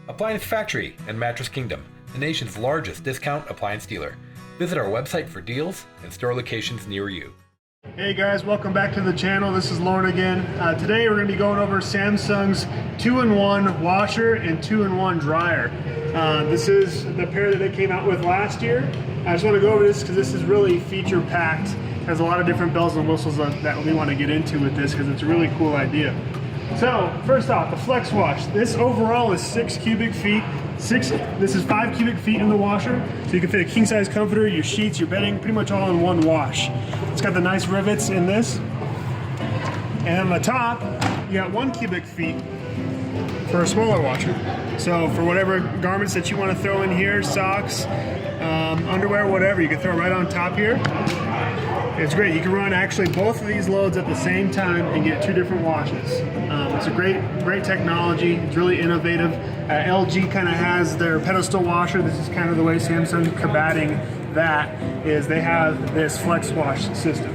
Appliance Factory and Mattress Kingdom, the nation's largest discount appliance dealer. Visit our website for deals and store locations near you. Hey guys, welcome back to the channel. This is Lauren again. Today we're going to be going over Samsung's 2-in-1 washer and 2-in-1 dryer. This is the pair that they came out with last year. I just want to go over this because this is really feature packed. Has a lot of different bells and whistles that we want to get into with this because it's a really cool idea. So first off, the FlexWash. This overall is 6 cubic feet. This is 5 cubic feet in the washer, so you can fit a king size comforter, your sheets, your bedding, pretty much all in one wash. It's got the nice rivets in this. And on the top, you got 1 cubic feet for a smaller washer. So for whatever garments that you want to throw in here, socks, underwear, whatever, you can throw it right on top here. It's great. You can run actually both of these loads at the same time and get 2 different washes. It's a great technology. It's really innovative. LG kind of has their pedestal washer. This is kind of the way Samsung's combating that, is they have this FlexWash system.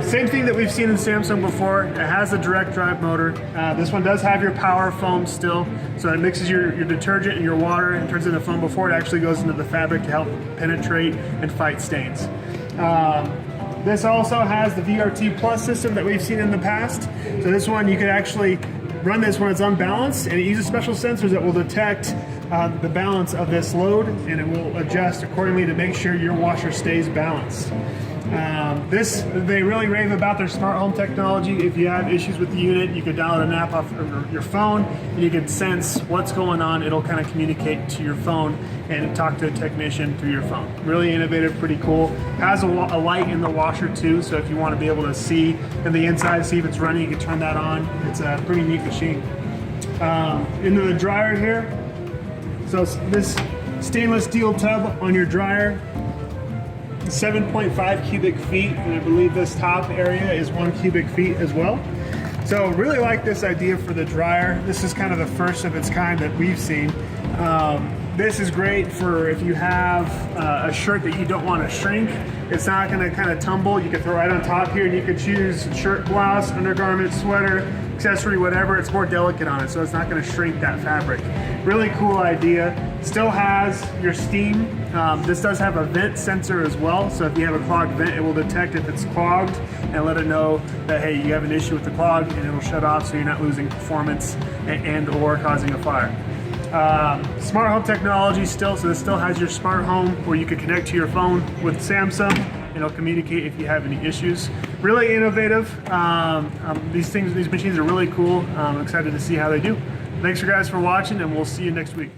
Same thing that we've seen in Samsung before. It has a direct drive motor. This one does have your power foam still, so it mixes your detergent and your water and turns it into foam before it actually goes into the fabric to help penetrate and fight stains. This also has the VRT Plus system that we've seen in the past. So this one, you can actually run this when it's unbalanced, and it uses special sensors that will detect the balance of this load, and it will adjust accordingly to make sure your washer stays balanced. They really rave about their smart home technology. If you have issues with the unit, you can download an app off your phone, and you can sense what's going on. It'll kind of communicate to your phone and talk to a technician through your phone. Really innovative, pretty cool. Has a light in the washer too, so if you want to be able to see in the inside, see if it's running, you can turn that on. It's a pretty neat machine. Into the dryer here. So this stainless steel tub on your dryer, 7.5 cubic feet, and I believe this top area is 1 cubic feet as well. So really like this idea for the dryer. This is kind of the first of its kind that we've seen. This is great for if you have a shirt that you don't want to shrink. It's not going to kind of tumble. You can throw it right on top here, and you can choose shirt, blouse, undergarment, sweater, accessory, whatever. It's more delicate on it, so it's not going to shrink that fabric. Really cool idea. Still has your steam. This does have a vent sensor as well, so if you have a clogged vent, it will detect if it's clogged and let it know that, hey, you have an issue with the clog, and it'll shut off so you're not losing performance and or causing a fire. Smart home technology still, so this still has your smart home where you can connect to your phone with Samsung, and it'll communicate if you have any issues. Really innovative. These machines are really cool. I'm excited to see how they do. Thanks you guys for watching, and we'll see you next week.